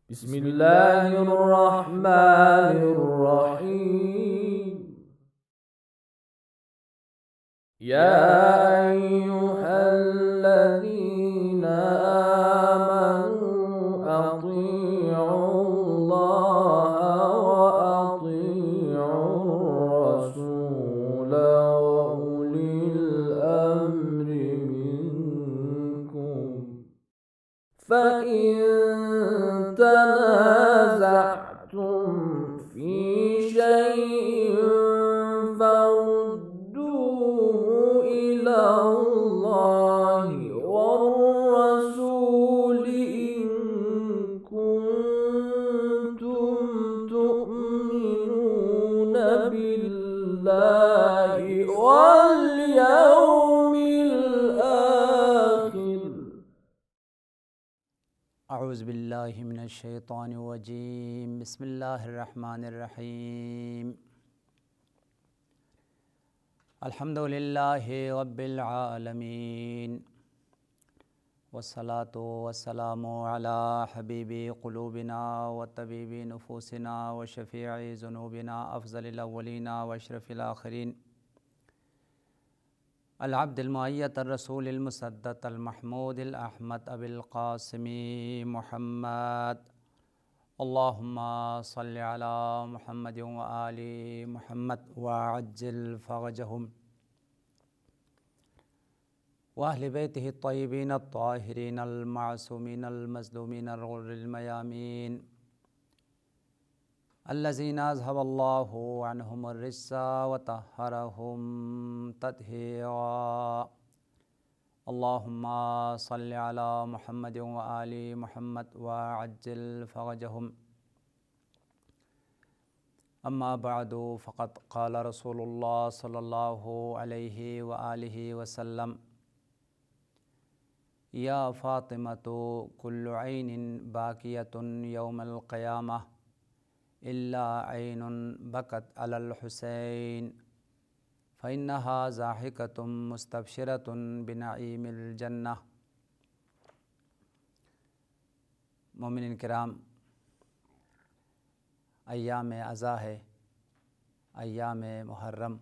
بسم الله الرحمن الرحيم. يا أيها الذين آمنوا أطيعوا الله وأطيعوا الرسول وأولي الأمر منكم، فإن تنازعتم في شيء فردوه إلى الله والرسول إن كنتم تؤمنون بالله واليوم الآخر. اعوذ باللہ من الشیطان الرجیم. بسم اللہ الرحمن الرحیم. الحمد للہ رب العالمین، والصلاة والسلام علی حبیب قلوبنا وطبیب نفوسنا وشفیع ذنوبنا افضل الاولین واشرف الآخرین، العبد المؤید الرسول المسدد المحمود الاحمد ابی القاسم محمد. اللہم صل علی محمد وآل محمد وعجل فرجہم واہل بیتہ الطیبین الطاہرین المعصومین المظلومین الغر المیامین الذین اذہب اللہ عنہم الرجس وطہرہم تطہیرا. اللہم صل علی محمد وآل محمد وعجل فرجہم. اما بعد فقد قال رسول اللہ صلی اللہ علیہ وآلہ وسلم: یا فاطمۃ کل عین باکیۃ یوم القیامہ الا عین بکت علی الحسین فإنها ضاحکۃ مستبشرۃ بنعیم الجنہ. مومنین کرام، ایام عزا ہے، ایام محرم،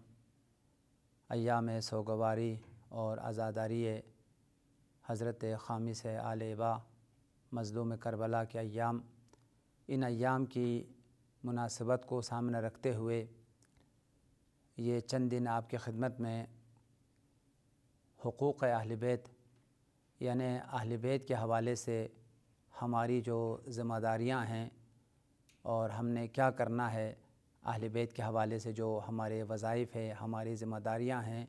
ایام سوگواری اور عزاداری حضرت خامس آل ابا مظلوم کربلا کے ایام. ان ایام کی مناسبت کو سامنے رکھتے ہوئے یہ چند دن آپ کی خدمت میں حقوق اہل بیت، یعنی اہل بیت کے حوالے سے ہماری جو ذمہ داریاں ہیں اور ہم نے کیا کرنا ہے، اہل بیت کے حوالے سے جو ہمارے وظائف ہیں، ہماری ذمہ داریاں ہیں،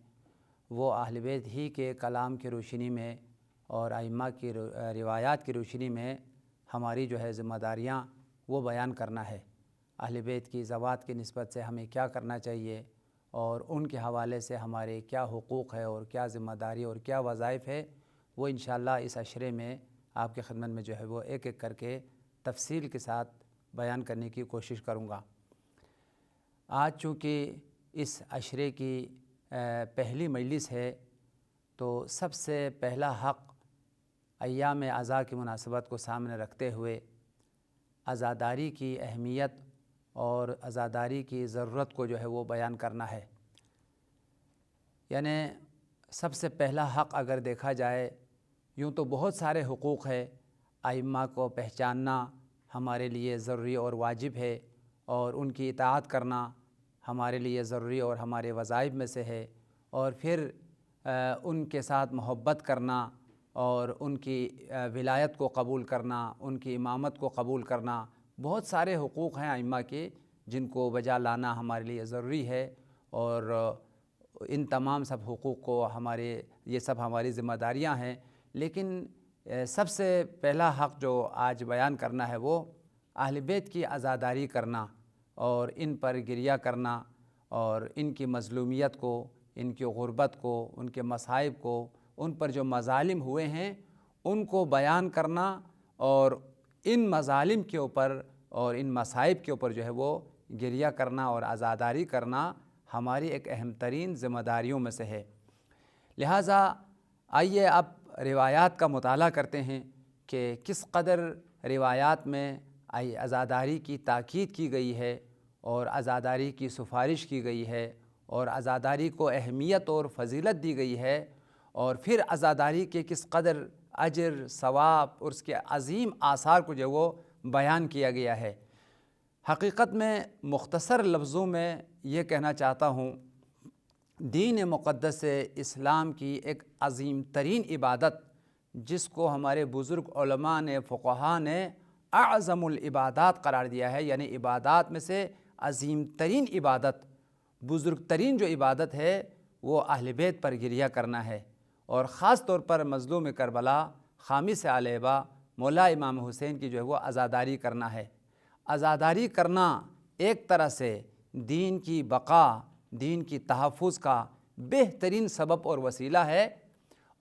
وہ اہل بیت ہی کے کلام کی روشنی میں اور ائمہ کی روایات کی روشنی میں ہماری جو ہے ذمہ داریاں وہ بیان کرنا ہے. اہل بیت کی ذوات کی نسبت سے ہمیں کیا کرنا چاہیے اور ان کے حوالے سے ہمارے کیا حقوق ہے اور کیا ذمہ داری اور کیا وظائف ہے، وہ انشاءاللہ اس عشرے میں آپ کی خدمت میں جو ہے وہ ایک ایک کر کے تفصیل کے ساتھ بیان کرنے کی کوشش کروں گا. آج چونکہ اس عشرے کی پہلی مجلس ہے تو سب سے پہلا حق ایام عزا کی مناسبت کو سامنے رکھتے ہوئے عزاداری کی اہمیت اور عزاداری کی ضرورت کو جو ہے وہ بیان کرنا ہے. یعنی سب سے پہلا حق اگر دیکھا جائے، یوں تو بہت سارے حقوق ہے، ائمہ کو پہچاننا ہمارے لیے ضروری اور واجب ہے، اور ان کی اطاعت کرنا ہمارے لیے ضروری اور ہمارے وظائف میں سے ہے، اور پھر ان کے ساتھ محبت کرنا اور ان کی ولایت کو قبول کرنا، ان کی امامت کو قبول کرنا، بہت سارے حقوق ہیں ائمہ کے جن کو بجا لانا ہمارے لیے ضروری ہے. اور ان تمام سب حقوق کو یہ سب ہماری ذمہ داریاں ہیں. لیکن سب سے پہلا حق جو آج بیان کرنا ہے وہ اہل بیت کی عزاداری کرنا اور ان پر گریہ کرنا اور ان کی مظلومیت کو، ان کی غربت کو، ان کے مصائب کو، ان پر جو مظالم ہوئے ہیں ان کو بیان کرنا اور ان مظالم کے اوپر اور ان مصائب کے اوپر جو ہے وہ گریہ کرنا اور عزاداری کرنا ہماری ایک اہم ترین ذمہ داریوں میں سے ہے. لہٰذا آئیے اب روایات کا مطالعہ کرتے ہیں کہ کس قدر روایات میں عزاداری کی تاکید کی گئی ہے اور عزاداری کی سفارش کی گئی ہے اور عزاداری کو اہمیت اور فضیلت دی گئی ہے، اور پھر عزاداری کے کس قدر اجر، ثواب اور اس کے عظیم آثار کو جو وہ بیان کیا گیا ہے۔ حقیقت میں مختصر لفظوں میں یہ کہنا چاہتا ہوں، دین مقدس اسلام کی ایک عظیم ترین عبادت جس کو ہمارے بزرگ علماء نے، فقہاء نے اعظم العبادات قرار دیا ہے، یعنی عبادات میں سے عظیم ترین عبادت، بزرگ ترین جو عبادت ہے وہ اہل بیت پر گریہ کرنا ہے، اور خاص طور پر مظلوم کربلا خامس علیبہ مولا امام حسین کی جو ہے وہ عزاداری کرنا ہے۔ عزاداری کرنا ایک طرح سے دین کی بقا، دین کی تحفظ کا بہترین سبب اور وسیلہ ہے،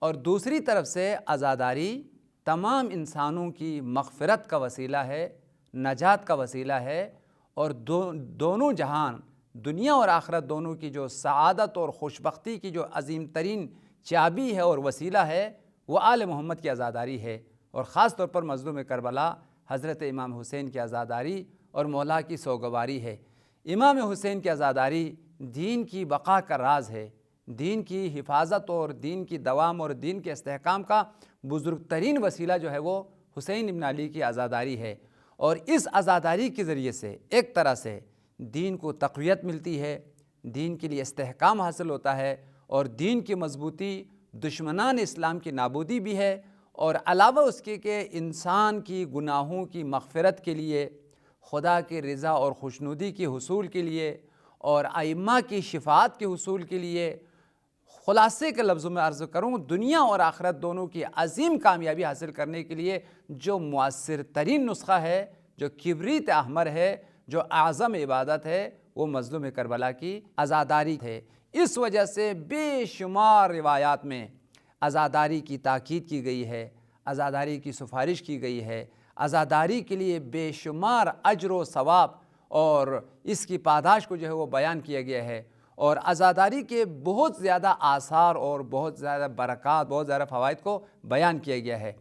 اور دوسری طرف سے عزاداری تمام انسانوں کی مغفرت کا وسیلہ ہے، نجات کا وسیلہ ہے، اور دونوں جہان، دنیا اور آخرت دونوں کی جو سعادت اور خوشبختی کی جو عظیم ترین چابی ہے اور وسیلہ ہے وہ آل محمد کی عزاداری ہے، اور خاص طور پر مظلوم کربلا حضرت امام حسین کی عزاداری اور مولا کی سوگواری ہے۔ امام حسین کی عزاداری دین کی بقا کا راز ہے، دین کی حفاظت اور دین کی دوام اور دین کے استحکام کا بزرگ ترین وسیلہ جو ہے وہ حسین ابن علی کی عزاداری ہے، اور اس عزاداری کے ذریعے سے ایک طرح سے دین کو تقویت ملتی ہے، دین کے لیے استحکام حاصل ہوتا ہے، اور دین کی مضبوطی دشمنان اسلام کی نابودی بھی ہے، اور علاوہ اس کے کہ انسان کی گناہوں کی مغفرت کے لیے، خدا کی رضا اور خوشنودی کے حصول کے لیے، اور ائمہ کی شفاعت کے حصول کے لیے، خلاصے کے لفظوں میں عرض کروں دنیا اور آخرت دونوں کی عظیم کامیابی حاصل کرنے کے لیے جو مؤثر ترین نسخہ ہے، جو کبریت احمر ہے، جو اعظم عبادت ہے، وہ مظلوم کربلا کی عزاداری ہے۔ اس وجہ سے بے شمار روایات میں عزاداری کی تاکید کی گئی ہے، عزاداری کی سفارش کی گئی ہے، عزاداری کے لیے بے شمار اجر و ثواب اور اس کی پاداش کو جو ہے وہ بیان کیا گیا ہے، اور عزاداری کے بہت زیادہ آثار اور بہت زیادہ برکات، بہت زیادہ فوائد کو بیان کیا گیا ہے۔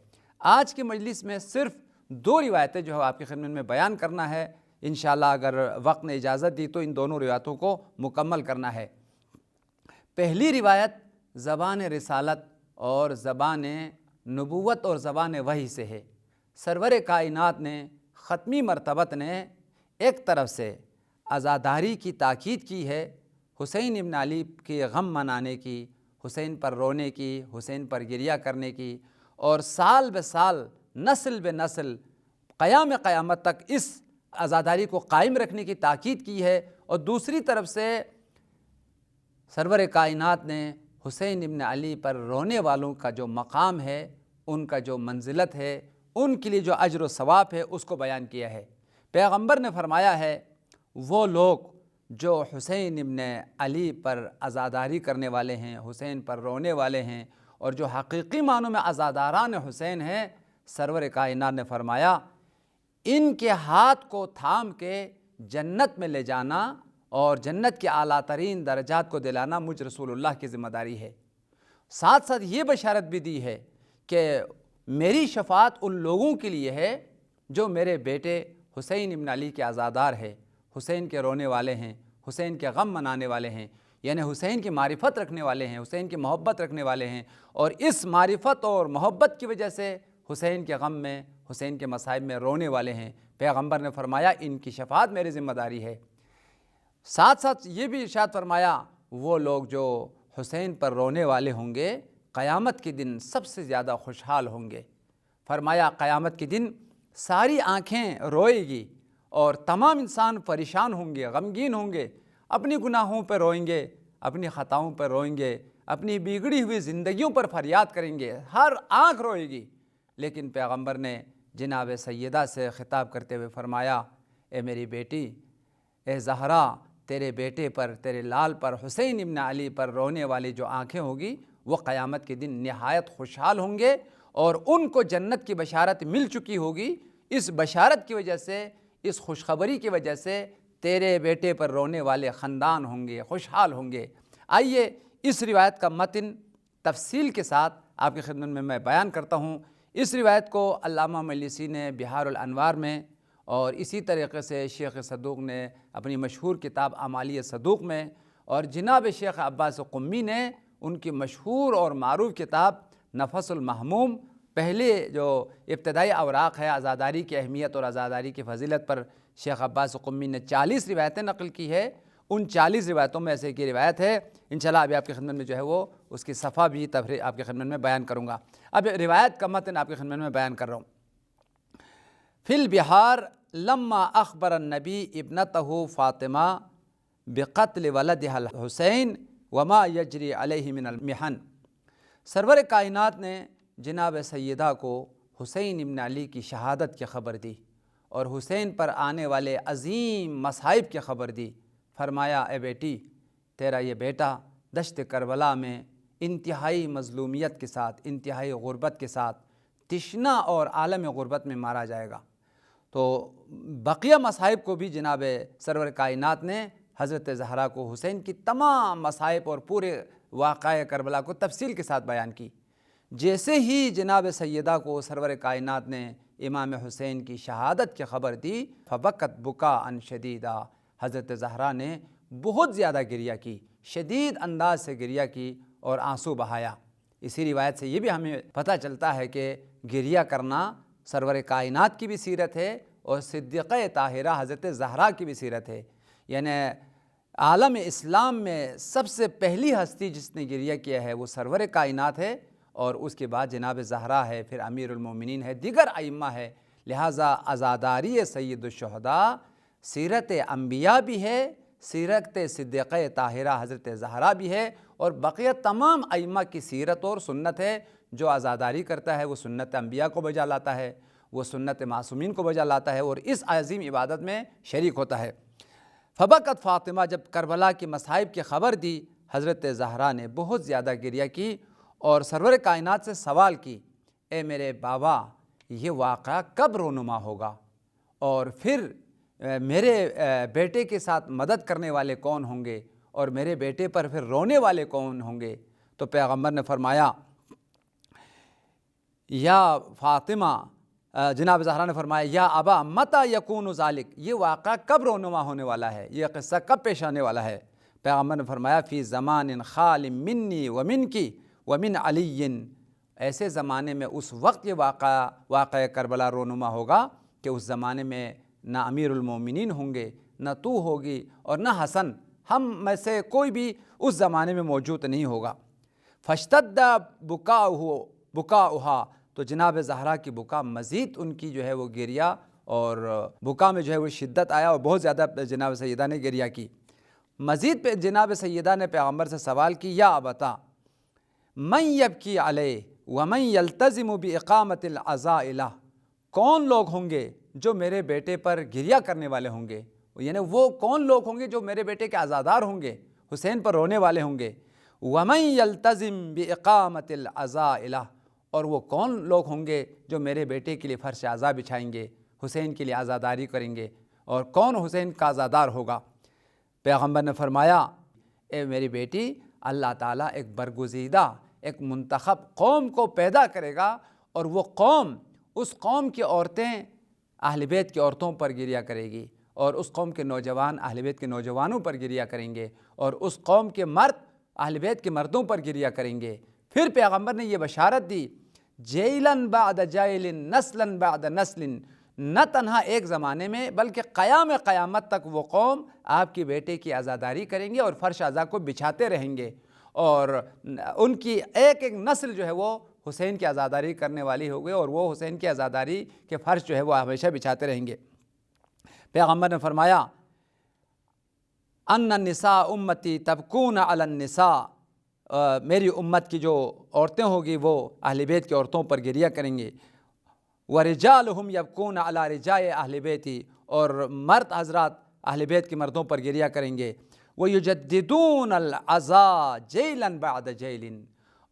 آج کے مجلس میں صرف 2 روایتیں جو ہے آپ کی خدمت میں بیان کرنا ہے، انشاءاللہ اگر وقت نے اجازت دی تو ان دونوں روایتوں کو مکمل کرنا ہے۔ پہلی روایت زبان رسالت اور زبان نبوت اور زبان وحی سے ہے۔ سرور کائنات نے ختمی مرتبت نے ایک طرف سے عزاداری کی تاکید کی ہے، حسین ابن علی کے غم منانے کی، حسین پر رونے کی، حسین پر گریہ کرنے کی، اور سال بہ سال، نسل بہ نسل، قیامت تک اس عزاداری کو قائم رکھنے کی تاکید کی ہے، اور دوسری طرف سے سرور کائنات نے حسین ابن علی پر رونے والوں کا جو مقام ہے، ان کا جو منزلت ہے، ان کے لیے جو اجر و ثواب ہے اس کو بیان کیا ہے۔ پیغمبر نے فرمایا ہے وہ لوگ جو حسین ابن علی پر عزاداری کرنے والے ہیں، حسین پر رونے والے ہیں، اور جو حقیقی معنوں میں عزاداران حسین ہیں، سرور کائنات نے فرمایا ان کے ہاتھ کو تھام کے جنت میں لے جانا اور جنت کے اعلیٰ ترین درجات کو دلانا مجھ رسول اللہ کی ذمہ داری ہے۔ ساتھ ساتھ یہ بشارت بھی دی ہے کہ میری شفاعت ان لوگوں کے لیے ہے جو میرے بیٹے حسین ابن علی کے عزادار ہے، حسین کے رونے والے ہیں، حسین کے غم منانے والے ہیں، یعنی حسین کی معرفت رکھنے والے ہیں، حسین کی محبت رکھنے والے ہیں، اور اس معرفت اور محبت کی وجہ سے حسین کے غم میں، حسین کے مصائب میں رونے والے ہیں۔ پیغمبر نے فرمایا ان کی شفاعت میری ذمہ داری ہے۔ ساتھ ساتھ یہ بھی ارشاد فرمایا وہ لوگ جو حسین پر رونے والے ہوں گے قیامت کے دن سب سے زیادہ خوشحال ہوں گے۔ فرمایا قیامت کے دن ساری آنکھیں روئے گی اور تمام انسان پریشان ہوں گے، غمگین ہوں گے، اپنی گناہوں پر روئیں گے، اپنی خطاؤں پر روئیں گے، اپنی بگڑی ہوئی زندگیوں پر فریاد کریں گے، ہر آنکھ روئے گی۔ لیکن پیغمبر نے جناب سیدہ سے خطاب کرتے ہوئے فرمایا اے میری بیٹی، اے زہرا، تیرے بیٹے پر، تیرے لال پر، حسین ابن علی پر رونے والی جو آنکھیں ہوگی وہ قیامت کے دن نہایت خوشحال ہوں گے، اور ان کو جنت کی بشارت مل چکی ہوگی۔ اس بشارت کی وجہ سے، اس خوشخبری کی وجہ سے تیرے بیٹے پر رونے والے خاندان ہوں گے، خوشحال ہوں گے۔ آئیے اس روایت کا متن تفصیل کے ساتھ آپ کی خدمت میں بیان کرتا ہوں۔ اس روایت کو علامہ مجلسی نے بہار الانوار میں اور اسی طریقے سے شیخ صدوق نے اپنی مشہور کتاب اعمالی صدوق میں، اور جناب شیخ عباس قمی نے ان کی مشہور اور معروف کتاب نفس المحموم، پہلے جو ابتدائی اوراق ہے عزاداری کی اہمیت اور عزاداری کی فضیلت پر شیخ عباس قمی نے 40 روایتیں نقل کی ہے۔ ان 40 روایتوں میں سے کی روایت ہے، انشاءاللہ ابھی آپ کی خدمت میں جو ہے وہ اس کی صفحہ بھی تفریح آپ کی خدمت میں بیان کروں گا۔ اب روایت کا متن آپ کی خدمت میں بیان کر رہا ہوں۔ فی البحار لما اخبر النبی ابنتہ فاطمہ بقتل ولدہ الحسین وما یجری علیہ من المحن، سرور کائنات نے جناب سیدہ کو حسین ابن علی کی شہادت کی خبر دی اور حسین پر آنے والے عظیم مصائب کی خبر دی۔ فرمایا اے بیٹی، تیرا یہ بیٹا دشت کربلا میں انتہائی مظلومیت کے ساتھ، انتہائی غربت کے ساتھ، تشنا اور عالم غربت میں مارا جائے گا۔ تو بقیہ مصائب کو بھی جناب سرور کائنات نے حضرت زہرا کو حسین کی تمام مصائب اور پورے واقعہ کربلا کو تفصیل کے ساتھ بیان کی۔ جیسے ہی جناب سیدہ کو سرور کائنات نے امام حسین کی شہادت کی خبر دی، فبکت بکاء شدیدا، حضرت زہرا نے بہت زیادہ گریہ کی، شدید انداز سے گریہ کی اور آنسو بہایا۔ اسی روایت سے یہ بھی ہمیں پتہ چلتا ہے کہ گریہ کرنا سرور کائنات کی بھی سیرت ہے اور صدیقہ طاہرہ حضرت زہرا کی بھی سیرت ہے۔ یعنی عالم اسلام میں سب سے پہلی ہستی جس نے گریہ کیا ہے وہ سرور کائنات ہے، اور اس کے بعد جناب زہرا ہے، پھر امیر المومنین ہے، دیگر ائمہ ہے۔ لہٰذا عزاداری سید الشہداء سیرت انبیاء بھی ہے، سیرت صدیقہ طاہرہ حضرت زہرا بھی ہے، اور بقیہ تمام ائمہ کی سیرت اور سنت ہے۔ جو عزاداری کرتا ہے وہ سنت انبیاء کو بجا لاتا ہے، وہ سنت معصومین کو بجا لاتا ہے اور اس عظیم عبادت میں شریک ہوتا ہے۔ فبکت فاطمہ، جب کربلا کی مصائب کی خبر دی، حضرت زہرا نے بہت زیادہ گریہ کی اور سرور کائنات سے سوال کی، اے میرے بابا، یہ واقعہ کب رونما ہوگا، اور پھر میرے بیٹے کے ساتھ مدد کرنے والے کون ہوں گے، اور میرے بیٹے پر پھر رونے والے کون ہوں گے؟ تو پیغمبر نے فرمایا، یا فاطمہ، جناب زہرا نے فرمایا، یا ابا متی یکون ذالک، یہ واقعہ کب رونما ہونے والا ہے، یہ قصہ کب پیش آنے والا ہے؟ پیغمبر نے فرمایا، فی زمان خال منی ومنکی ومن علی، ایسے زمانے میں اس وقت یہ واقعہ کربلا رونما ہوگا کہ اس زمانے میں نہ امیر المومنین ہوں گے، نہ تو ہوگی، اور نہ حسن، ہم میں سے کوئی بھی اس زمانے میں موجود نہیں ہوگا۔ فاشتد بکاؤہا، تو جناب زہرا کی بکا مزید ان کی جو ہے وہ گریہ اور بکا میں جو ہے وہ شدت آیا اور بہت زیادہ جناب سیدہ نے گریہ کی۔ مزید پہ جناب سیدہ نے پیغمبر سے سوال کی، یا ابتا من یبکی علیہ ومن یلتزم باقامت العزاء لہ، کون لوگ ہوں گے جو میرے بیٹے پر گریہ کرنے والے ہوں گے، یعنی وہ کون لوگ ہوں گے جو میرے بیٹے کے عزادار ہوں گے، حسین پر رونے والے ہوں گے، ومن یلتزم باقامت العزاء لہ، اور وہ کون لوگ ہوں گے جو میرے بیٹے کے لیے فرش عزا بچھائیں گے، حسین کے لیے عزاداری کریں گے، اور کون حسین کا عزادار ہوگا؟ پیغمبر نے فرمایا، اے میری بیٹی، اللہ تعالیٰ ایک برگزیدہ، ایک منتخب قوم کو پیدا کرے گا، اور وہ قوم، اس قوم کی عورتیں اہل بیت کی عورتوں پر گریہ کرے گی، اور اس قوم کے نوجوان اہل بیت کے نوجوانوں پر گریہ کریں گے، اور اس قوم کے مرد اہل بیت کے مردوں پر گریہ کریں گے۔ پھر پیغمبر نے یہ بشارت دی، جیلن بعد جیل نسلن بعد نسل، نہ تنہا ایک زمانے میں بلکہ قیامت تک وہ قوم آپ کے بیٹے کی عزاداری کریں گے اور فرش عزا کو بچھاتے رہیں گے، اور ان کی ایک ایک نسل جو ہے وہ حسین کی عزاداری کرنے والی ہوگی، اور وہ حسین کی عزاداری کے فرش جو ہے وہ ہمیشہ بچھاتے رہیں گے۔ پیغمبر نے فرمایا، ان النساء امتی تبکون علی النساء، میری امت کی جو عورتیں ہوگی وہ اہل بیت کی عورتوں پر گریہ کریں گے، ورجالہم یبکون علی رجال اہل بیتی، اور مرد حضرات اہل بیت کے مردوں پر گریہ کریں گے، ویجددون العزا جیلا بعد جیل،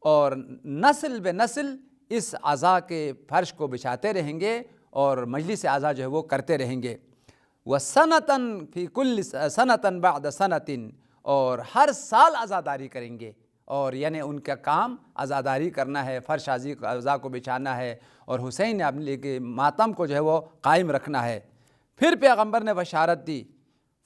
اور نسل بے نسل اس عزا کے فرش کو بچھاتے رہیں گے اور مجلس عزا جو ہے وہ کرتے رہیں گے، وسنتاً فی کل سنتاً بعد سنتن، اور ہر سال عزاداری کریں گے، اور یعنی ان کا کام عزاداری کرنا ہے، فرش عزا کو بچھانا ہے، اور حسین اپنے کے ماتم کو جو ہے وہ قائم رکھنا ہے۔ پھر پیغمبر نے بشارت دی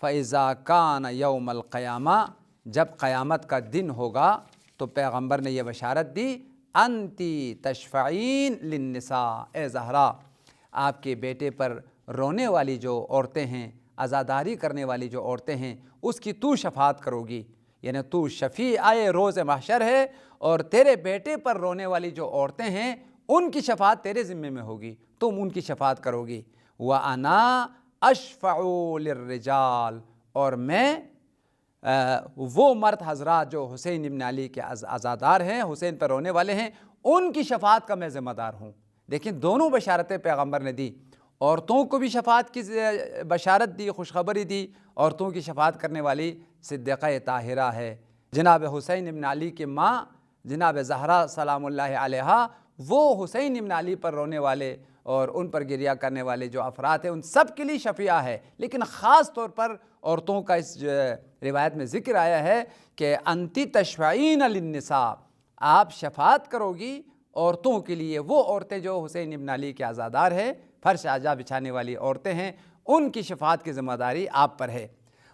فَإِذَا كَانَ يَوْمَ الْقِيَامَةِ، جب قیامت کا دن ہوگا تو پیغمبر نے یہ بشارت دی انتی تشفعین للنساء، اے زہرا آپ کے بیٹے پر رونے والی جو عورتیں ہیں، عزاداری کرنے والی جو عورتیں ہیں، اس کی تو شفاعت کرو گی، یعنی تو شفیع آئے روز محشر ہے، اور تیرے بیٹے پر رونے والی جو عورتیں ہیں ان کی شفاعت تیرے ذمے میں ہوگی، تم ان کی شفاعت کرو گی۔ وَأَنَا أَشْفَعُ لِلرِّجَالِ، اور میں وہ مرد حضرات جو حسین ابن علی کے عزادار ہیں، حسین پر رونے والے ہیں، ان کی شفاعت کا میں ذمہ دار ہوں۔ دیکھیں دونوں بشارتیں پیغمبر نے دی، عورتوں کو بھی شفاعت کی بشارت دی، خوشخبری دی، عورتوں کی شفاعت کرنے والی صدیقہ طاہرہ ہے۔ جناب حسین ابن علی کی ماں جناب زہرا سلام اللہ علیہا، وہ حسین ابن علی پر رونے والے اور ان پر گریہ کرنے والے جو افراد ہیں ان سب کے لیے شفیعہ ہے، لیکن خاص طور پر عورتوں کا اس روایت میں ذکر آیا ہے کہ انتی تشفعین للنساء، آپ شفاعت کرو گی عورتوں کے لیے، وہ عورتیں جو حسین ابن علی کے عزادار ہیں، فرش آجا بچھانے والی عورتیں ہیں، ان کی شفاعت کی ذمہ داری آپ پر ہے۔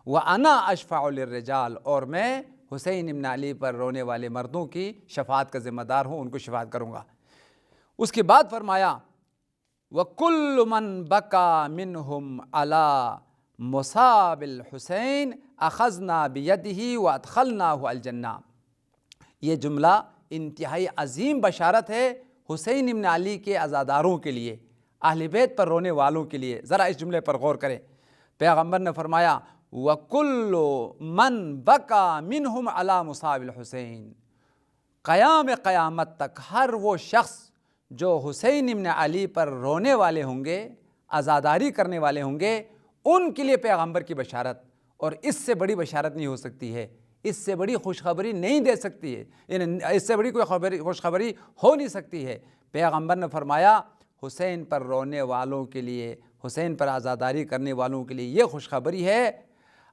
وَأَنَا أَشْفَعُ لِلرِّجَالِ، اور میں حسین ابن علی پر رونے والے مردوں کی شفاعت کا ذمہ دار ہوں، ان کو شفاعت کروں گا۔ اس کے بعد فرمایا وَكُلُّ مَنْ بَكَى مِنْهُمْ عَلَى مُصَابِ الْحُسَيْنِ أَخَذْنَا بِيَدِهِ وَأَدْخَلْنَاهُ الْجَنَّةِ، یہ جملہ انتہائی عظیم بشارت ہے حسین ابن علی کے عزاداروں کے لیے، اہل بیت پر رونے والوں کے لیے۔ ذرا اس جملے پر غور کریں۔ پیغمبر نے فرمایا وَكُلُّ مَنْ بَكَى مِنْهُمْ عَلَى مُصَابِ الْحُسَيْنِ، قیام قیامت تک ہر وہ شخص جو حسین ابن علی پر رونے والے ہوں گے، عزاداری کرنے والے ہوں گے، ان کے لیے پیغمبر کی بشارت، اور اس سے بڑی بشارت نہیں ہو سکتی ہے، اس سے بڑی خوشخبری نہیں دے سکتی ہے، یعنی اس سے بڑی کوئی خوشخبری ہو نہیں سکتی ہے۔ پیغمبر نے فرمایا حسین پر رونے والوں کے لیے، حسین پر عزاداری کرنے والوں کے لیے یہ خوشخبری ہے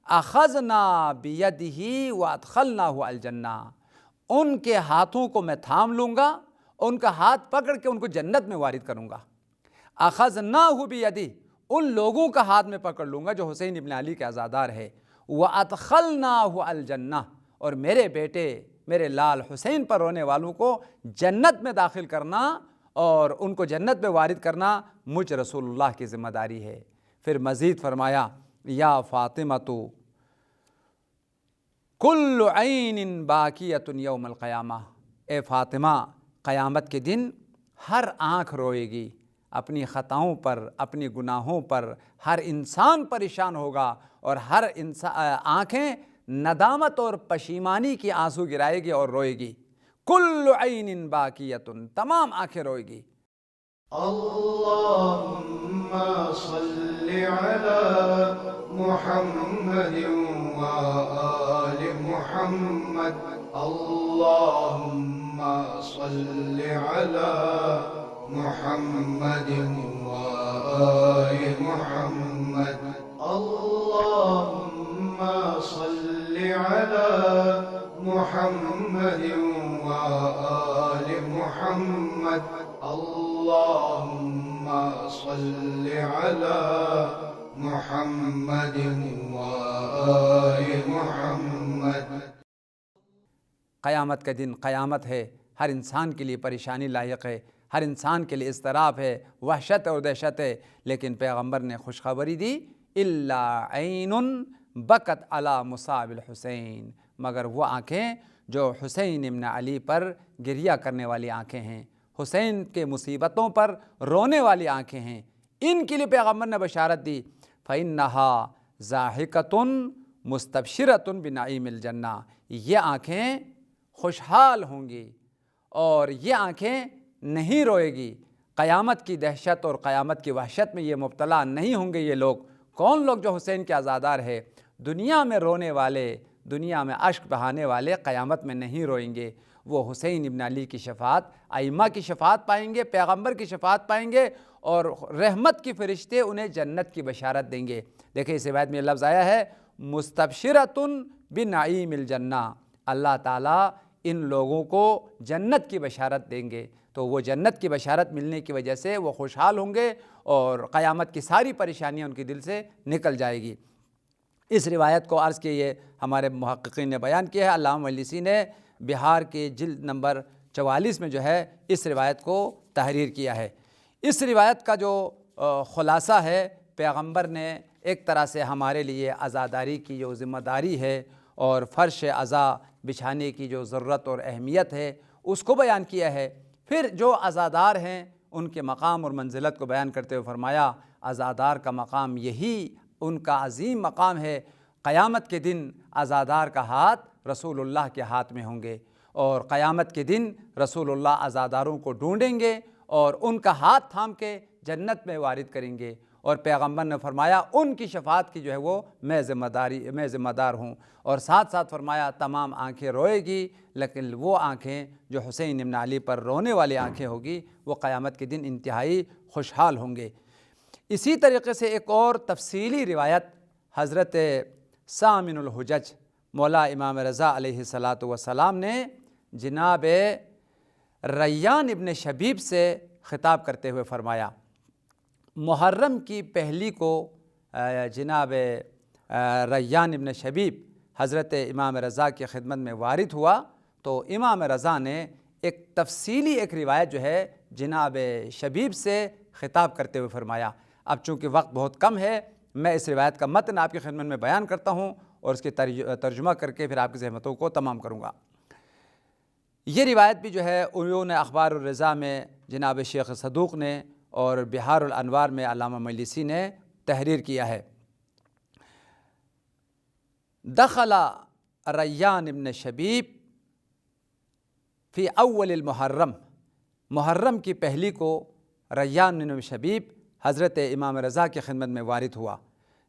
اخذنا بیدہ وادخلناہ الجنہ، ان کے ہاتھوں کو میں تھام لوں گا، ان کا ہاتھ پکڑ کے ان کو جنت میں وارد کروں گا۔ اخذناہ بیدہ، ان لوگوں کا ہاتھ میں پکڑ لوں گا جو حسین ابن علی کے عزادار ہے، وادخلناہ الجنہ، اور میرے بیٹے میرے لال حسین پر رونے والوں کو جنت میں داخل کرنا اور ان کو جنت میں وارد کرنا مجھ رسول اللہ کی ذمہ داری ہے۔ پھر مزید فرمایا یا فاطمۃ کل عین باکیۃ یوم القیامہ، اے فاطمہ قیامت کے دن ہر آنکھ روئے گی اپنی خطاؤں پر، اپنی گناہوں پر، ہر انسان پریشان ہوگا، اور ہر آنکھیں ندامت اور پشیمانی کی آنسو گرائے گی اور روئے گی۔ کل عین باکیۃ، تمام آنکھیں روئے گی۔ اللہم صلی علی محمد وآل محمد، اللہم صلی علی محمد وآل محمد، اللہم صلی علی محمد وآل محمد، اللہم صلی علی محمد وآل محمد۔ قیامت کا دن قیامت ہے، ہر انسان کے لیے پریشانی لاحق ہے، ہر انسان کے لیے اضطراب ہے، وحشت اور دہشت ہے، لیکن پیغمبر نے خوشخبری دی الا عین بکت علی مصاب الحسین، مگر وہ آنکھیں جو حسین ابن علی پر گریہ کرنے والی آنکھیں ہیں، حسین کے مصیبتوں پر رونے والی آنکھیں ہیں، ان کے لیے پیغمبر نے بشارت دی فَإِنَّهَا ضَاحِكَةٌ مُسْتَبْشِرَةٌ بِنَعِيمِ الْجَنَّةِ، یہ آنکھیں خوشحال ہوں گی اور یہ آنکھیں نہیں روئے گی، قیامت کی دہشت اور قیامت کی وحشت میں یہ مبتلا نہیں ہوں گے۔ یہ لوگ کون لوگ جو حسین کے عزادار ہے، دنیا میں رونے والے، دنیا میں اشک بہانے والے قیامت میں نہیں روئیں گے، وہ حسین ابن علی کی شفاعت، ائمہ کی شفاعت پائیں گے، پیغمبر کی شفاعت پائیں گے، اور رحمت کی فرشتے انہیں جنت کی بشارت دیں گے۔ دیکھیں اس روایت میں یہ لفظ آیا ہے مستبشرۃ بنعیم الجنہ، اللہ تعالیٰ ان لوگوں کو جنت کی بشارت دیں گے۔ تو وہ جنت کی بشارت ملنے کی وجہ سے وہ خوشحال ہوں گے اور قیامت کی ساری پریشانیاں ان کے دل سے نکل جائے گی۔ اس روایت کو عرض کیے ہمارے محققین نے بیان کیا ہے۔ علامہ مجلسی نے بہار کے جلد نمبر 44 میں جو ہے اس روایت کو تحریر کیا ہے۔ اس روایت کا جو خلاصہ ہے، پیغمبر نے ایک طرح سے ہمارے لیے عزاداری کی جو ذمہ داری ہے اور فرش عزا بچھانے کی جو ضرورت اور اہمیت ہے اس کو بیان کیا ہے۔ پھر جو عزادار ہیں ان کے مقام اور منزلت کو بیان کرتے ہوئے فرمایا عزادار کا مقام یہی ان کا عظیم مقام ہے، قیامت کے دن عزادار کا ہاتھ رسول اللہ کے ہاتھ میں ہوں گے، اور قیامت کے دن رسول اللہ عزاداروں کو ڈھونڈیں گے اور ان کا ہاتھ تھام کے جنت میں وارد کریں گے، اور پیغمبر نے فرمایا ان کی شفاعت کی جو ہے وہ میں ذمہ دار ہوں، اور ساتھ ساتھ فرمایا تمام آنکھیں روئے گی لیکن وہ آنکھیں جو حسین ابن علی پر رونے والی آنکھیں ہوگی وہ قیامت کے دن انتہائی خوشحال ہوں گے۔ اسی طریقے سے ایک اور تفصیلی روایت حضرت سامن الحجج مولا امام رضا علیہ السلام نے جناب ریان ابن شبیب سے خطاب کرتے ہوئے فرمایا محرم کی پہلی کو جناب ریان ابن شبیب حضرت امام رضا کی خدمت میں وارد ہوا تو امام رضا نے ایک تفصیلی ایک روایت جو ہے جناب شبیب سے خطاب کرتے ہوئے فرمایا۔ اب چونکہ وقت بہت کم ہے میں اس روایت کا متن آپ کی خدمت میں بیان کرتا ہوں اور اس کی ترجمہ کر کے پھر آپ کی زحمتوں کو تمام کروں گا۔ یہ روایت بھی جو ہے عیون اخبار الرضا میں جناب شیخ صدوق نے اور بہار الانوار میں علامہ مجلسی نے تحریر کیا ہے۔ دخل ریان ابن شبیب فی اول المحرم، محرم کی پہلی کو ریان ابن شبیب حضرت امام رضا کی خدمت میں وارد ہوا۔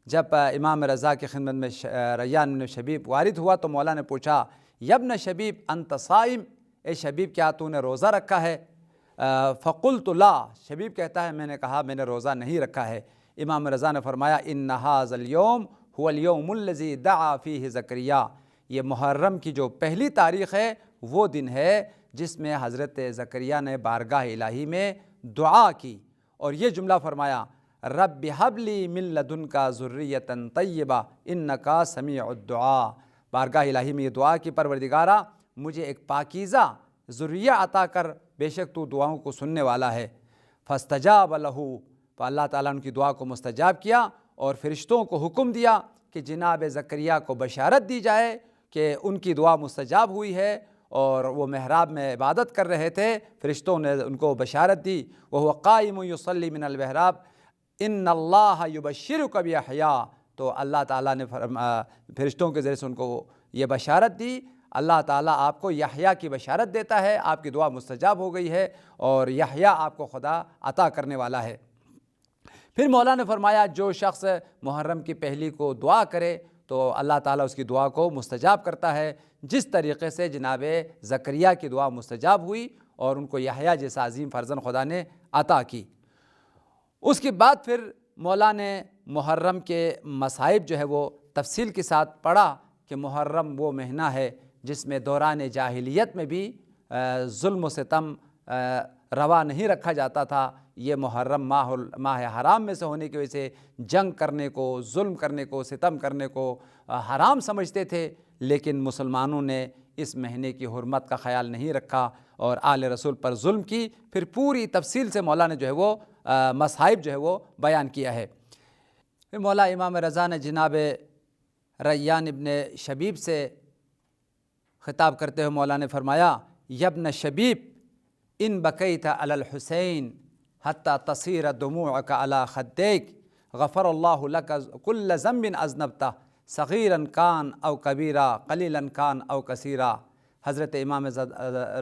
جب امام رضا کی خدمت میں ریان ابن شبیب وارد ہوا تو مولا نے پوچھا یا ابن شبیب انت صائم، اے شبیب کیا تو نے روزہ رکھا ہے؟ فقلت لا، شبیب کہتا ہے میں نے کہا میں نے روزہ نہیں رکھا ہے۔ امام رضا نے فرمایا ان ھذا اليوم هو اليوم الذي دعا فيه زکریا، یہ محرم کی جو پہلی تاریخ ہے وہ دن ہے جس میں حضرت زکریا نے بارگاہ الہی میں دعا کی اور یہ جملہ فرمایا رب ھب لی من لدنک ذریۃ طیبہ انک سمیع الدعاء، بارگاہ الہی میں یہ دعا کی پروردگارا مجھے ایک پاکیزہ ذریہ عطا کر، بے شک تو دعاؤں کو سننے والا ہے۔ فاستجاب لہ، تو اللہ تعالیٰ نے ان کی دعا کو مستجاب کیا اور فرشتوں کو حکم دیا کہ جناب زکریا کو بشارت دی جائے کہ ان کی دعا مستجاب ہوئی ہے، اور وہ محراب میں عبادت کر رہے تھے، فرشتوں نے ان کو بشارت دی وہو قائم یصلی من المحراب ان اللہ یبشرک بیحییٰ، تو اللہ تعالیٰ نے فرشتوں کے ذریعے سے ان کو یہ بشارت دی اللہ تعالیٰ آپ کو یحییٰ کی بشارت دیتا ہے، آپ کی دعا مستجاب ہو گئی ہے اور یحییٰ آپ کو خدا عطا کرنے والا ہے۔ پھر مولا نے فرمایا جو شخص محرم کی پہلی کو دعا کرے تو اللہ تعالیٰ اس کی دعا کو مستجاب کرتا ہے، جس طریقے سے جناب زکریہ کی دعا مستجاب ہوئی اور ان کو یحییٰ جیسا عظیم فرزند خدا نے عطا کی۔ اس کے بعد پھر مولا نے محرم کے مصائب جو ہے وہ تفصیل کے ساتھ پڑھا کہ محرم وہ مہینہ ہے جس میں دوران جاہلیت میں بھی ظلم و ستم روا نہیں رکھا جاتا تھا۔ یہ محرم ماہ حرام میں سے ہونے کی وجہ سے جنگ کرنے کو، ظلم کرنے کو، ستم کرنے کو حرام سمجھتے تھے، لیکن مسلمانوں نے اس مہینے کی حرمت کا خیال نہیں رکھا اور آل رسول پر ظلم کی۔ پھر پوری تفصیل سے مولا نے جو ہے وہ مصائب جو ہے وہ بیان کیا ہے۔ پھر مولا امام رضا نے جناب ریان ابن شبیب سے خطاب کرتے ہوئے مولا نے فرمایا یا ابن شبیب ان بکیت علی الحسین حتی تصیر دموعک علی خدیک غفر اللہ لک کل ذنب اذنبتہ صغیرا کان او کبیرا قلیلا کان او کثیرا۔ حضرت امام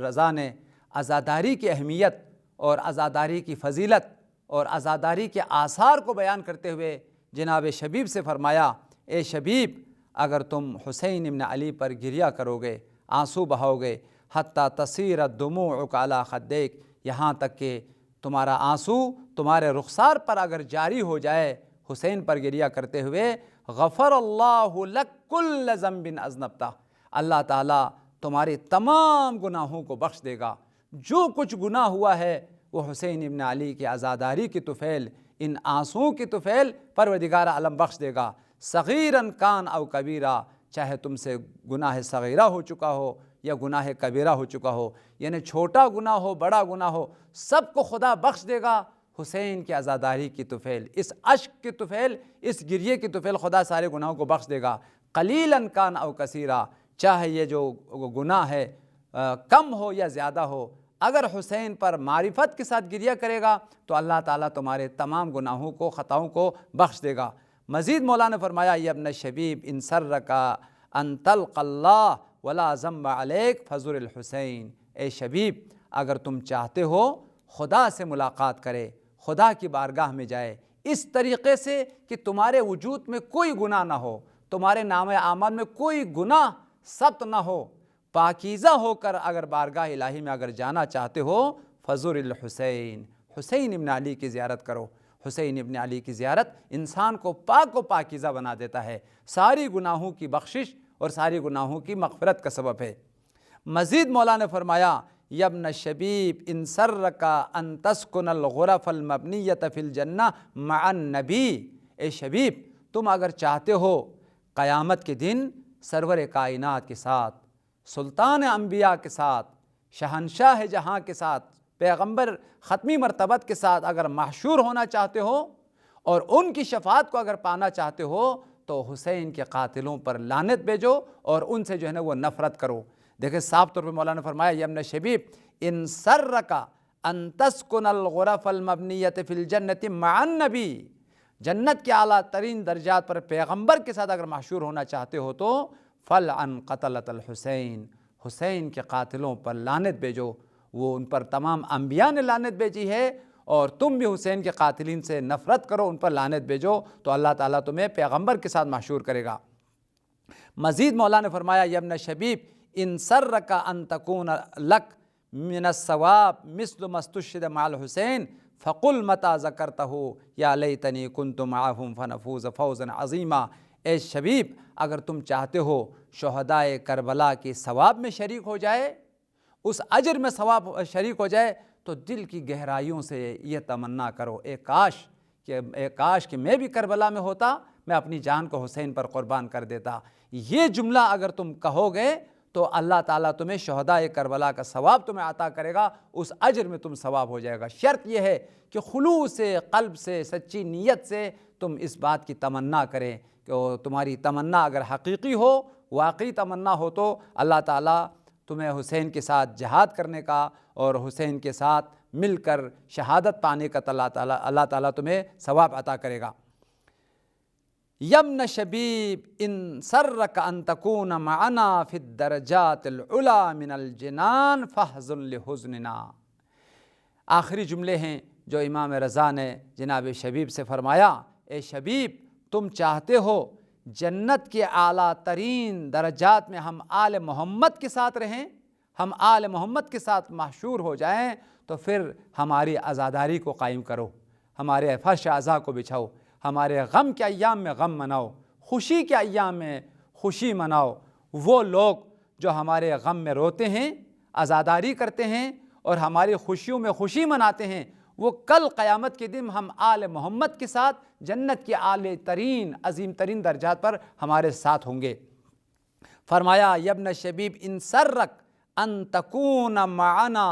رضا نے عزاداری کی اہمیت اور عزاداری کی فضیلت اور عزاداری کے آثار کو بیان کرتے ہوئے جناب شبیب سے فرمایا اے شبیب اگر تم حسین ابن علی پر گریہ کرو گے، آنسو بہاؤ گے، حتی تصیر دموعک علی خدیک، یہاں تک کہ تمہارا آنسو تمہارے رخسار پر اگر جاری ہو جائے حسین پر گریہ کرتے ہوئے، غفر اللہ لک کل ذنب اذنبتہ، اللہ تعالیٰ تمہارے تمام گناہوں کو بخش دے گا، جو کچھ گناہ ہوا ہے وہ حسین ابن علی کی عزاداری کی طفیل، ان آنسوؤں کی طفیل پروردگار عالم بخش دے گا۔ صغیراً کان او کبیرہ، چاہے تم سے گناہ صغیرہ ہو چکا ہو یا گناہ کبیرہ ہو چکا ہو، یعنی چھوٹا گناہ ہو بڑا گناہ ہو، سب کو خدا بخش دے گا حسین کی عزاداری کی طفیل، اس اشک کی طفیل، اس گریے کی طفیل خدا سارے گناہوں کو بخش دے گا۔ قلیلاً کان او کثیرہ، چاہے یہ جو گناہ ہے کم ہو یا زیادہ ہو، اگر حسین پر معرفت کے ساتھ گریہ کرے گا تو اللہ تعالیٰ تمہارے تمام گناہوں کو خطاؤں کو بخش دے گا۔ مزید مولا نے فرمایا یا ابن شبیب ان سرک ان تلق اللہ ولا ذنب علیک فزر الحسین، اے شبیب اگر تم چاہتے ہو خدا سے ملاقات کرے، خدا کی بارگاہ میں جائے اس طریقے سے کہ تمہارے وجود میں کوئی گناہ نہ ہو، تمہارے نام اعمال میں کوئی گناہ ثبت نہ ہو، پاکیزہ ہو کر اگر بارگاہ الہی میں اگر جانا چاہتے ہو فزر الحسین، حسین ابن علی کی زیارت کرو۔ حسین ابن علی کی زیارت انسان کو پاک و پاکیزہ بنا دیتا ہے، ساری گناہوں کی بخشش اور ساری گناہوں کی مغفرت کا سبب ہے۔ مزید مولا نے فرمایا یا ابن شبیب ان سرک ان تسکن الغرف المبنیۃ فی الجنہ مع النبی، اے شبیب تم اگر چاہتے ہو قیامت کے دن سرور کائنات کے ساتھ، سلطان انبیاء کے ساتھ، شہنشاہ جہاں کے ساتھ، پیغمبر ختمی مرتبت کے ساتھ اگر محشور ہونا چاہتے ہو اور ان کی شفاعت کو اگر پانا چاہتے ہو تو حسین کے قاتلوں پر لعنت بھیجو اور ان سے جو ہے نا وہ نفرت کرو۔ دیکھیں صاف طور پہ مولانا نے فرمایا یا ابن شبیب ان سرک ان تسکن الغرف المبنیۃ فی الجنۃ مع النبی، جنت کے اعلیٰ ترین درجات پر پیغمبر کے ساتھ اگر محشور ہونا چاہتے ہو تو فلعن قتلۃ الحسین، حسین کے قاتلوں پر لعنت بھیجو، وہ ان پر تمام انبیاء نے لعنت بھیجی ہے اور تم بھی حسین کے قاتلین سے نفرت کرو، ان پر لعنت بھیجو تو اللہ تعالیٰ تمہیں پیغمبر کے ساتھ محشور کرے گا۔ مزید مولا نے فرمایا یا ابن شبیب ان سرک ان تکون لک من الثواب مثل ما استشهد مع الحسین فقل متى ذکرته یا لیتنی کنت معهم فنفوز فوزا عظیما، اے شبیب اگر تم چاہتے ہو شہدائے کربلا کے ثواب میں شریک ہو جائے، اس اجر میں ثواب شریک ہو جائے تو دل کی گہرائیوں سے یہ تمنا کرو اے کاش کہ میں بھی کربلا میں ہوتا، میں اپنی جان کو حسین پر قربان کر دیتا۔ یہ جملہ اگر تم کہو گے تو اللہ تعالیٰ تمہیں شہدائے کربلا کا ثواب تمہیں عطا کرے گا، اس اجر میں تم ثواب ہو جائے گا۔ شرط یہ ہے کہ خلوص سے، قلب سے، سچی نیت سے تم اس بات کی تمنا کریں کہ تمہاری تمنا اگر حقیقی ہو، واقعی تمنا ہو تو اللہ تعالیٰ تمہیں حسین کے ساتھ جہاد کرنے کا اور حسین کے ساتھ مل کر شہادت پانے کا اللہ تعالیٰ تمہیں ثواب عطا کرے گا۔ یبن شبیب ان سرک ان تکون معنا فی الدرجات العلی من الجنان فاحزن لحزننا، آخری جملے ہیں جو امام رضا نے جناب شبیب سے فرمایا اے شبیب تم چاہتے ہو جنت کے اعلیٰ ترین درجات میں ہم آل محمد کے ساتھ رہیں، ہم آل محمد کے ساتھ محشور ہو جائیں تو پھر ہماری عزاداری کو قائم کرو، ہمارے فرش عزا کو بچھاؤ، ہمارے غم کے ایام میں غم مناؤ، خوشی کے ایام میں خوشی مناؤ۔ وہ لوگ جو ہمارے غم میں روتے ہیں، عزاداری کرتے ہیں اور ہماری خوشیوں میں خوشی مناتے ہیں، وہ کل قیامت کے دن ہم آل محمد کے ساتھ جنت کے اعلی ترین عظیم ترین درجات پر ہمارے ساتھ ہوں گے۔ فرمایا یبن شبیب ان سرک ان تکون معنا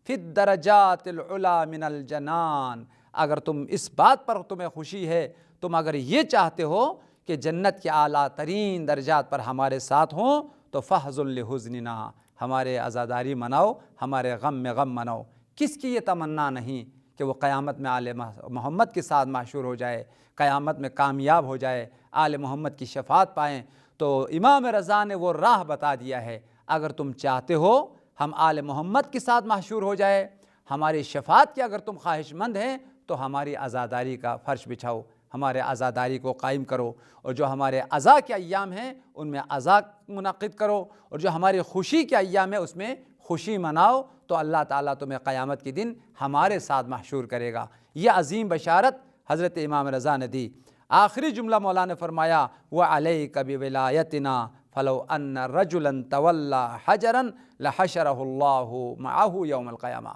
فی الدرجات العلی من الجنان، اگر تم اس بات پر تمہیں خوشی ہے، تم اگر یہ چاہتے ہو کہ جنت کے اعلیٰ ترین درجات پر ہمارے ساتھ ہوں تو فاحزن لحزننا، ہمارے عزاداری مناؤ، ہمارے غم میں غم مناؤ۔ کس کی یہ تمنا نہیں کہ وہ قیامت میں آل محمد کے ساتھ محشور ہو جائے، قیامت میں کامیاب ہو جائے، آل محمد کی شفاعت پائیں؟ تو امام رضا نے وہ راہ بتا دیا ہے، اگر تم چاہتے ہو ہم آل محمد کے ساتھ محشور ہو جائے، ہماری شفاعت کی اگر تم خواہش مند ہیں تو ہماری عزاداری کا فرش بچھاؤ، ہمارے عزاداری کو قائم کرو، اور جو ہمارے عزا کے ایام ہیں ان میں عزا منعقد کرو، اور جو ہماری خوشی کے ایام ہیں اس میں خوشی مناؤ، تو اللہ تعالیٰ تمہیں قیامت کے دن ہمارے ساتھ محشور کرے گا۔ یہ عظیم بشارت حضرت امام رضا نے دی۔ آخری جملہ مولانا نے فرمایا وَعَلَيْكَ بِوِلَایَتِنَا فلو ان رجلا تولی حجرا لحشرہ اللہ معہ یوم القیامہ۔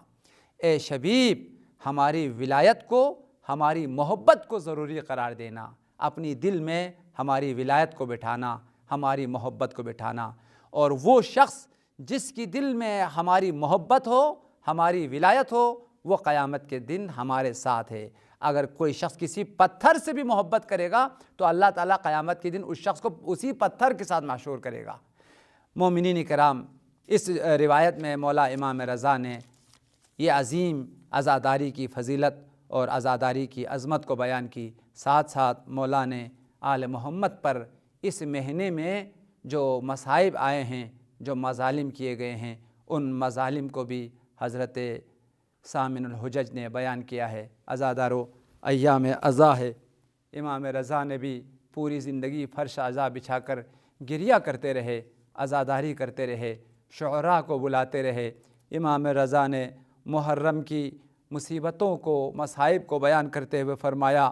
اے شبیب، ہماری ولایت کو، ہماری محبت کو ضروری قرار دینا، اپنی دل میں ہماری ولایت کو بٹھانا، ہماری محبت کو بٹھانا، اور وہ شخص جس کی دل میں ہماری محبت ہو، ہماری ولایت ہو، وہ قیامت کے دن ہمارے ساتھ ہے۔ اگر کوئی شخص کسی پتھر سے بھی محبت کرے گا تو اللہ تعالیٰ قیامت کے دن اس شخص کو اسی پتھر کے ساتھ محشور کرے گا۔ مومنین کرام، اس روایت میں مولا امام رضا نے یہ عظیم عزاداری کی فضیلت اور عزاداری کی عظمت کو بیان کی، ساتھ ساتھ مولا نے آل محمد پر اس مہینے میں جو مصائب آئے ہیں، جو مظالم کیے گئے ہیں، ان مظالم کو بھی حضرت ثامن الحجج نے بیان کیا ہے۔ عزادارو، ایام عزا ہے، امام رضا نے بھی پوری زندگی فرش عزا بچھا کر گریہ کرتے رہے، عزاداری کرتے رہے، شعراء کو بلاتے رہے۔ امام رضا نے محرم کی مصیبتوں کو، مصائب کو بیان کرتے ہوئے فرمایا،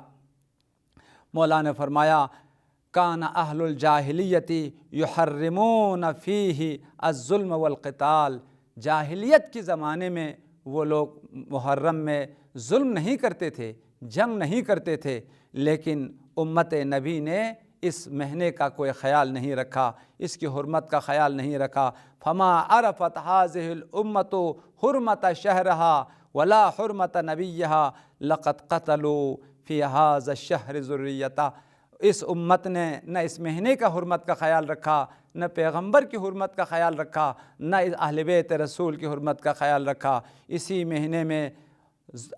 مولا نے فرمایا، کان اہل الجاہلیت یحرمون فیہ الظلم والقتال۔ جاہلیت کے زمانے میں وہ لوگ محرم میں ظلم نہیں کرتے تھے، جنگ نہیں کرتے تھے، لیکن امت نبی نے اس مہینے کا کوئی خیال نہیں رکھا، اس کی حرمت کا خیال نہیں رکھا۔ فما عرفت هذه الامة حرمت شهرها ولا حرمت نبیها لقد قتلوا فی هذا الشهر ذریته۔ اس امت نے نہ اس مہینے کا حرمت کا خیال رکھا، نہ پیغمبر کی حرمت کا خیال رکھا، نہ اہل بیت رسول کی حرمت کا خیال رکھا۔ اسی مہینے میں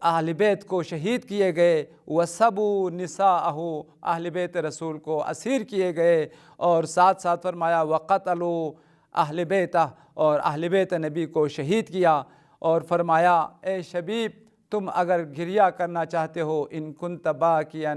اہل بیت کو شہید کیے گئے، وَسَبُوا نِسَاءَهُ، اہل بیت رسول کو اسیر کیے گئے، اور ساتھ ساتھ فرمایا وَقَتَلُوا اہل بیتہ، اور اہل بیت نبی کو شہید کیا، اور فرمایا اے شبیب، تم اگر گریہ کرنا چاہتے ہو، ان كنت باكيا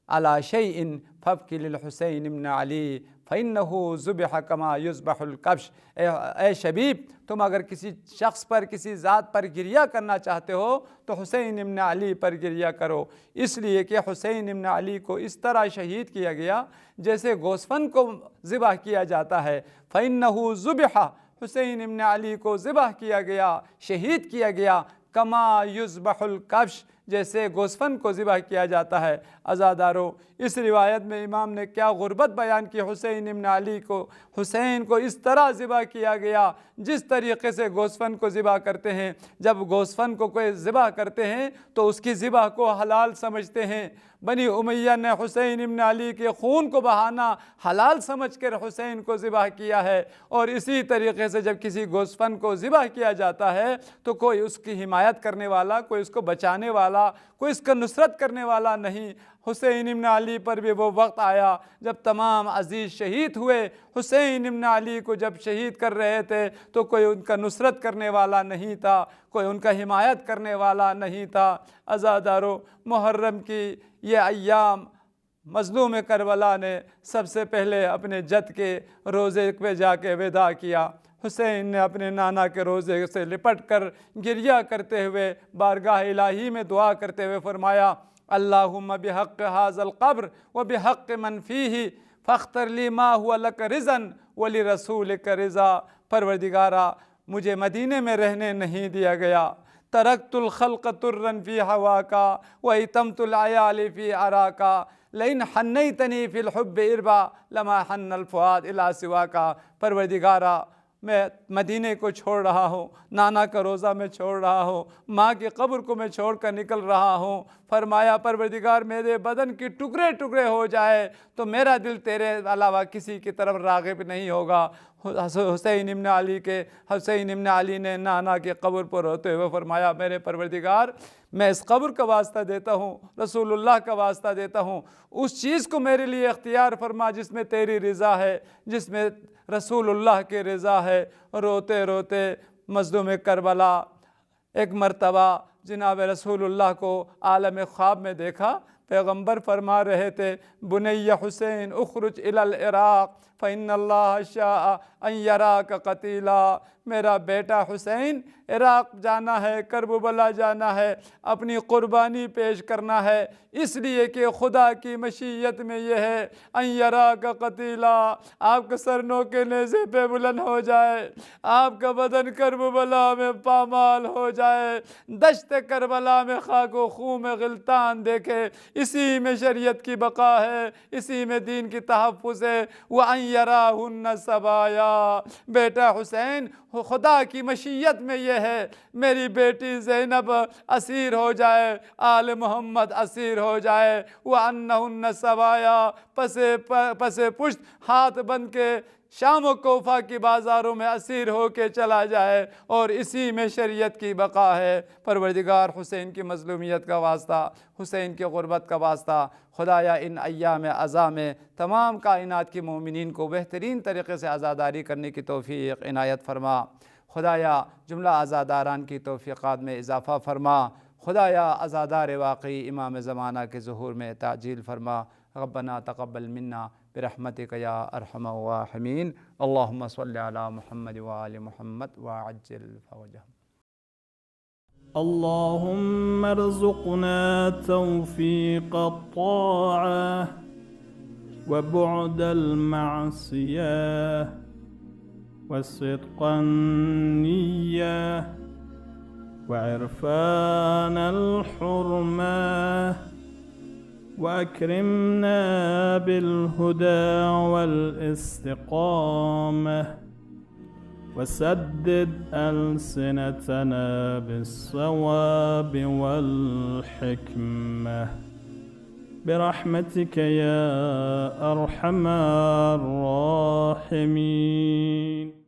على شيء فابكِ للحسين بن علي فإنه ذبح كما يذبح الكبش۔ اے شبیب، تم اگر کسی شخص پر، کسی ذات پر گریہ کرنا چاہتے ہو تو حسین ابن علی پر گریہ کرو، اس لیے کہ حسین ابن علی کو اس طرح شہید کیا گیا جیسے گوسفند کو ذبح کیا جاتا ہے۔ فإنه ذبح، حسین ابن علی کو ذبح کیا گیا، شہید کیا گیا، کما یذبح الکبش، جیسے گوسفند کو ذبح کیا جاتا ہے۔ عزادارو، اس روایت میں امام نے کیا غربت بیان کی حسین ابن علی کو، حسین کو اس طرح ذبح کیا گیا جس طریقے سے گوسفند کو ذبح کرتے ہیں۔ جب گوسفند کو کوئی ذبح کرتے ہیں تو اس کی ذبح کو حلال سمجھتے ہیں۔ بنی امیہ نے حسین ابن علی کے خون کو بہانا حلال سمجھ کر حسین کو ذبح کیا ہے، اور اسی طریقے سے جب کسی گوسفند کو ذبح کیا جاتا ہے تو کوئی اس کی حمایت کرنے والا، کوئی اس کو بچانے والا، کوئی اس کا نصرت کرنے والا نہیں۔ حسین ابن علی پر بھی وہ وقت آیا جب تمام عزیز شہید ہوئے، حسین ابن علی کو جب شہید کر رہے تھے تو کوئی ان کا نصرت کرنے والا نہیں تھا، کوئی ان کا حمایت کرنے والا نہیں تھا۔ عزادارو، محرم کی یہ ایام مظلوم کربلا نے سب سے پہلے اپنے جد کے روزے پہ جا کے وداع کیا۔ حسین نے اپنے نانا کے روزے سے لپٹ کر گریہ کرتے ہوئے بارگاہ الہی میں دعا کرتے ہوئے فرمایا، اللہم بحق ھذا القبر وبحق من فیہ فاختر لی ما ہوا لک رضا ولرسولک رضا۔ پروردگارا، مجھے مدینے میں رہنے نہیں دیا گیا، ترکت الخلق ترا فی ہواکا وایتمت العیال فی عراکا، لئن حنیتنی فی الحب اربا لما حن الفؤاد الی سواکا۔ پروردگارا، میں مدینے کو چھوڑ رہا ہوں، نانا کا روزہ میں چھوڑ رہا ہوں، ماں کی قبر کو میں چھوڑ کر نکل رہا ہوں۔ فرمایا پروردگار، میرے بدن کے ٹکڑے ٹکڑے ہو جائے تو میرا دل تیرے علاوہ کسی کی طرف راغب نہیں ہوگا۔ حسین ابن علی نے نانا کی قبر پر روتے ہوئے فرمایا، میرے پروردگار، میں اس قبر کا واسطہ دیتا ہوں، رسول اللہ کا واسطہ دیتا ہوں، اس چیز کو میرے لیے اختیار فرما جس میں تیری رضا ہے، جس میں رسول اللہ کی رضا ہے۔ روتے روتے مظلوم کربلا ایک مرتبہ جناب رسول اللہ کو عالم خواب میں دیکھا، پیغمبر فرما رہے تھے بنی حسین اخرج الی العراق فإن اللہ شاء ان یراک قتیلا، میرا بیٹا حسین عراق جانا ہے، کربلا جانا ہے، اپنی قربانی پیش کرنا ہے، اس لیے کہ خدا کی مشیت میں یہ ہے ان یراک قتیلا، آپ کا سر نوکے نیزے پہ بلند ہو جائے، آپ کا بدن کربلا میں پامال ہو جائے، دشت کربلا میں خاک و خون میں غلطان دیکھے، اسی میں شریعت کی بقا ہے، اسی میں دین کی تحفظ ہے۔ وَأَن يَرَاهُنَّ سَبَايَا، بیٹا حسین خدا کی مشیت میں یہ ہے میری بیٹی زینب اسیر ہو جائے، آل محمد اسیر ہو جائے، وَأَنَّهُنَّ سَبَايَا، پس پشت ہاتھ بن کے شام و کوفہ کی بازاروں میں اسیر ہو کے چلا جائے، اور اسی میں شریعت کی بقا ہے۔ پروردگار حسین کی مظلومیت کا واسطہ، حسین کی غربت کا واسطہ، خدایا ان ایام عزا میں تمام کائنات کی مومنین کو بہترین طریقے سے عزاداری کرنے کی توفیق عنایت فرما۔ خدایا جملہ عزاداران کی توفیقات میں اضافہ فرما۔ خدایا عزادار واقعی امام زمانہ کے ظہور میں تعجیل فرما۔ ربنا تقبل منا برحمتک یا ارحم الراحمین۔ اللہم صلی علی محمد وآل محمد وعجل فرجهم۔ اللهم ارزقنا توفيق الطاعة وبعد المعصية وصدق النية وعرفان الحرمة، وأكرمنا بالهدى والاستقامة، وسدد ألسنتنا بالصواب والحكمة برحمتك يا أرحم الراحمين.